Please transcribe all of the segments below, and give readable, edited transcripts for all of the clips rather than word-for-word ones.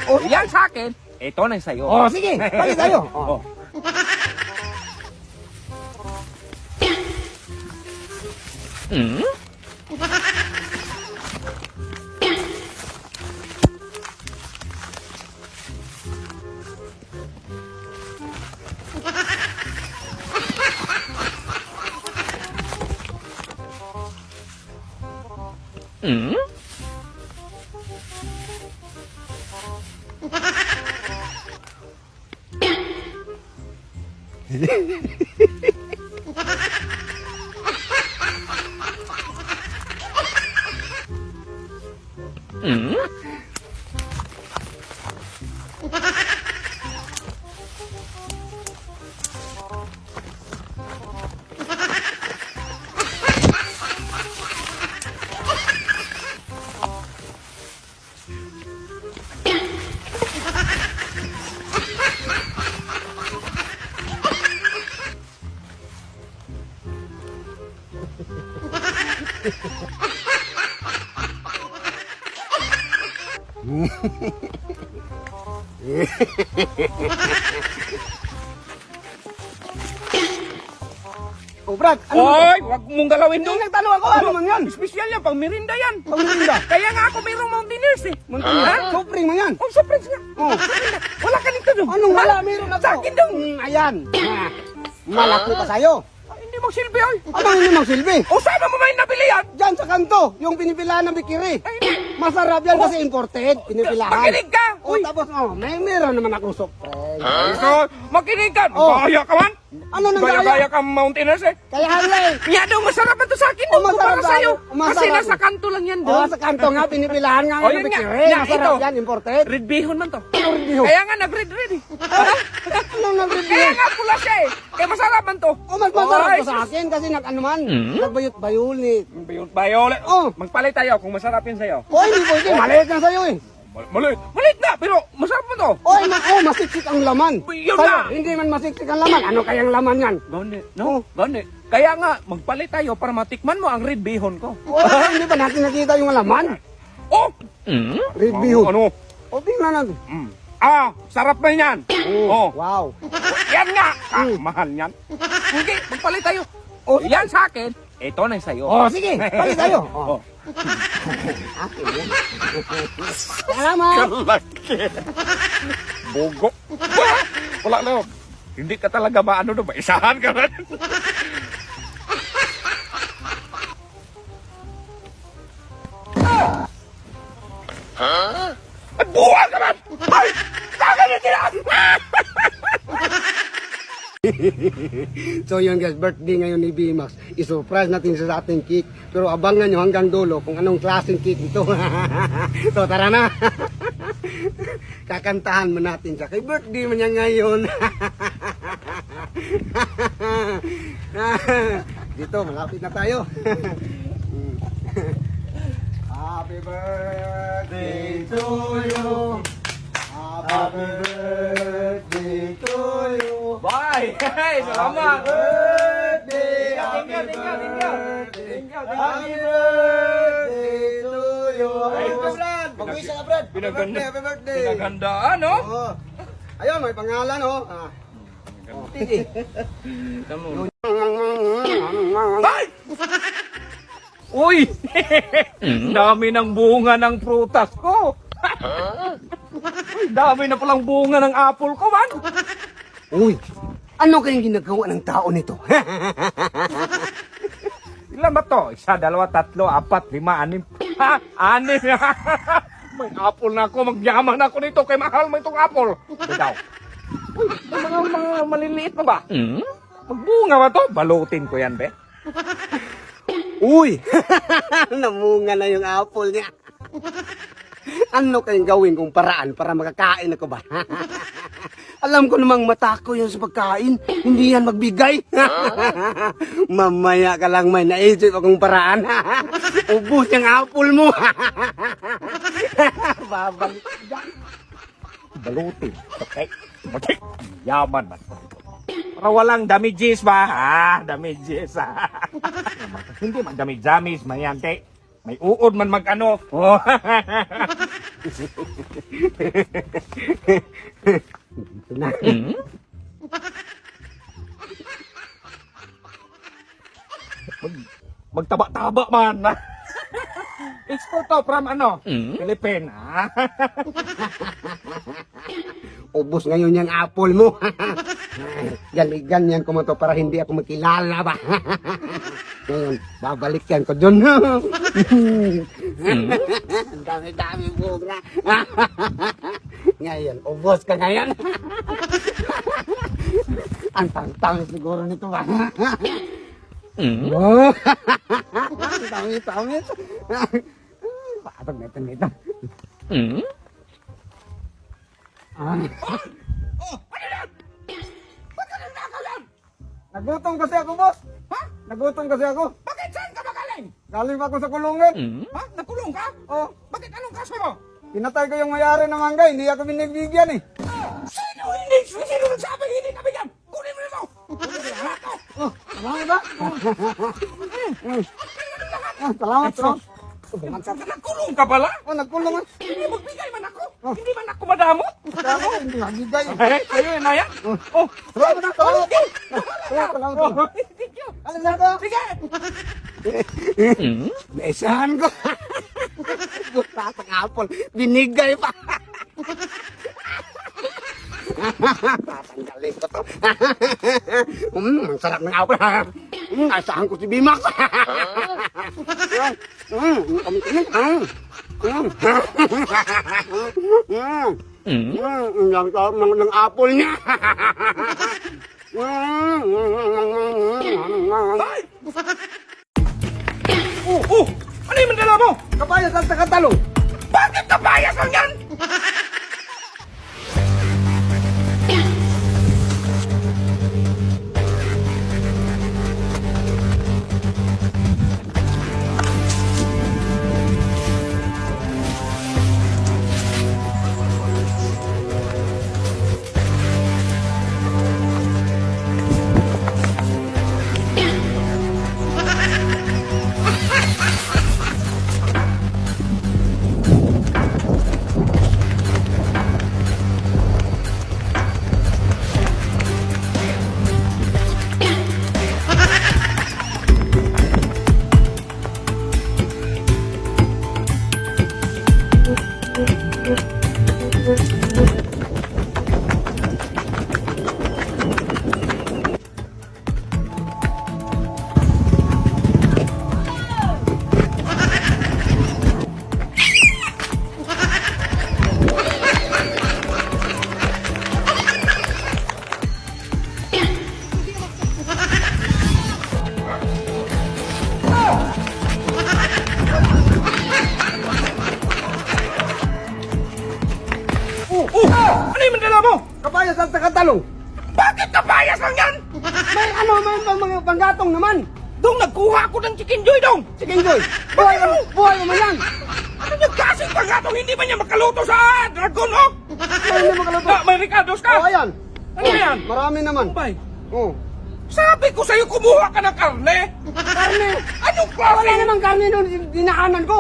Oh, yan sa akin. Ito na sa'yo. Oh, sige. Balik tayo. Oh. Oh, Brad. Ano? Oy, wag mong galawin doon. Nagtanong ako. Ano man yan? Special yan, pang merinda yan. Panglinda. Kaya nga ako mayroong Mountaineers eh. Mangkina. Ha? Sopring mo yan. Oh, surprise nga. Oh. Wala ka nito doon. Anong wala? Ha? Meron ako. Sa akin doon. Ayan. Malaki pa sa'yo. Hindi magsilbi oy. Ano hindi magsilbi? O saan mo may nabili yan? Diyan sa kanto, yung pinipilahan ng bikiri. Masarap yan kasi imported, pinipilahan. Makinig ka. O tapos, meron naman akong soft drink. So, makinig ka. Oh. Gaya ka man. Ano nang Gaya ka Mountaineers eh. Kaya halay. Kaya daw masarap ito sa akin. Oh, Doon masarap para sa'yo. daw. Masarap. Kasi nasa kanto lang yan Oh, doon. sa kanto nga, pinipilahan nga Oh, ng yun nga. bikiri. Nga, Masarap ito. yan, imported. Red bihon man to. Ano rin yun? Kaya nga nag-red eh. Anong Kaya nag-review? nga pula siya eh. Kaya masarap man to. Oh, mas masarap Ay, to sa akin kasi ano man, nagbayot-bayol ni. Violet. Oh. Magpalit tayo kung masarap yun sa'yo. Oh, hindi pwede, maliit na sa'yo eh. Malit. Malit na, pero masarap mo to. Oh, masiksik ang laman. Yun Sa'yo, na. hindi man masiksik ang laman. Ano kayang laman yan? Gani, Oh. no? Gani. Kaya nga, magpalit tayo para matikman mo ang red bihon ko. Oh, hindi ba natin nakita yung laman? Oh! Red bihon. Ano? Oh, tingnan natin. Sarap na yan. Oh. Wow. Yan nga. Mahal yan. Sige, magpalit tayo. Oh, yan sa akin. Ito na sa'yo. Oh, sige, palit tayo. Oh. Oh. Salamat. Kalaki. Bogo. Wala na. Hindi ka talaga maano no, maisahan ka na. Ay, buwan ka man! Ay! Saka na sila! So yun guys, birthday ngayon ni B-Max. I-surprise natin sa ating cake. Pero abangan nyo hanggang dulo kung anong klaseng cake ito. So tara na. Kakantahan mo natin siya. Kay birthday mo niya ngayon. Dito, malapit na tayo. Happy birthday to you. Happy birthday to you. Bye! Hey, salamat! Birthday, Thank you, thank you, thank you. Happy birthday to you. Ay, Ito, Brad. Mag-wish ka na, Brad. Pinaganda. Happy birthday. Pinagandaan, no? Oh. Ayun, may pangalan, oh. Sige. Ay! Uy! Dami ng bunga ng prutas ko. Dami na palang bunga ng apple ko, man. Uy, ano kayang ginagawa ng tao nito? Ilan ba to? Isa, dalawa, tatlo, apat, lima, anim. Ha? Anim. May apple na ako. Magyaman ako nito. Kay mahal mo itong apple. Ikaw. Uy, mga maliliit pa ba? Magbunga ba to? Balutin ko yan, be. Uy, namunga na yung apple niya. Ano kayang gawin kong paraan para makakain ako ba? Alam ko namang matako yan sa pagkain. Hindi yan magbigay. Mamaya ka lang may naisip akong paraan. Ubus yung apple mo. Babalik dyan. Balutin. Okay? Okay? Yaman man. Para walang damages ba? Damages. Hindi man damage, mayante. May uod man mag-ano. Oh. Ito na. Magtaba-taba man. Export to from ano? Philippines. Ubus ngayon yung apple mo. Ganyan ko mo to para hindi ako makilala ba. Ngayon, babalik yan ko dun. Ang dami-dami bunga. Ngayon, ubos ka ngayon. Ang tang-tang siguro nito ba. Oh, dami-dami. Patag nito. Nagutom kasi ako, boss. Ha? Nagutom kasi ako. Bakit saan ka ba galing? Galing pa ako sa kulungan. Ha? Nakulong ka? Oh, Bakit anong kaso mo? pinatay ko yung mayari ng mangga. Hindi ako binibigyan eh. Sino hindi? Sino nagsabi hindi nabigyan? Kunin mo nito! Oh, salamat ba? Salamat, salamat. Nagkulong ka pala? Oh, nagkulungan. Hindi magbigay man ako? Hindi man ako madamot? Ako, hindi mabigay. Ayun na yan? Oh, Salamat na, salamat. okay. Salamat. Thank you. Alam na ko. Sige. Naisahan ko. Buta sa apple. Binigay pa. Tatanggalin ko to. Ang sarap ng apple. Naisahan ko si Bimax. Kami tingin. Ang sarap ng apple niya. Ay! Oh! Ano yung mandala mo? Kapayas at nakatalong. Bakit nabayas lang yan? Ano yung mandala mo? Kapayas at nakatalong. Bakit nabayas lang yan? May ano, may mga panggatong naman. Dong, nagkuha ako ng chicken joy, Dong! Sige, Joy. Buhay mo man yan. Ano yung klaseng panggatong hindi ba niya makaluto sa Dragon Oak? Ay, hindi makaluto. May Ricardo's ka? Oh, ayan. Ano yan? Marami naman. Bay, Oh. sabi ko sa'yo kumuha ka ng karne. Karne. Anong Wala klaseng? namang karne doon. Dinaanan ko.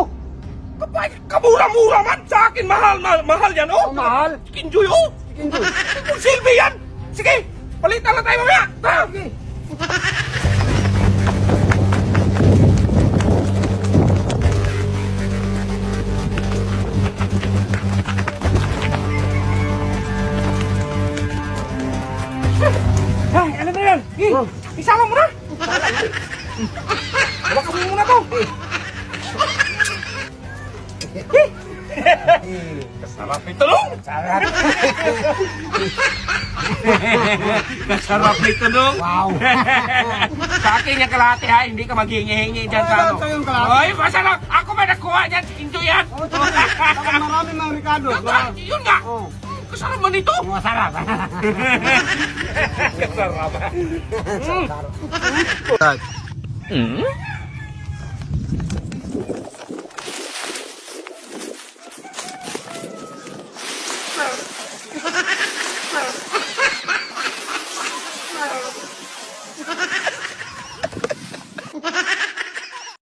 Kapag kamura-mura man sa akin, mahal yan, oh! Oh, mahal. Chicken joy, oh! Sige, Joy. Kung silbi yan! Sige, palitan na tayo mamaya! Ha? Sige. Ay, ano na yan? Isama mo na! Hawakan mo muna to! Kasarap ito, Dong! Sarap. Kasarap nito, Dong! Wow. Sa akin yung kalahati, ha? Hindi ka maghingi-hingi dyan sa ano. Ito yung kalahati. Oy, masarap! Ako may nakuha dyan. Enjoy yan! Oh, saka marami mga Ricardo. Yun nga! Oh. Kasarap man ito! Masarap. Kasarap. Sarap.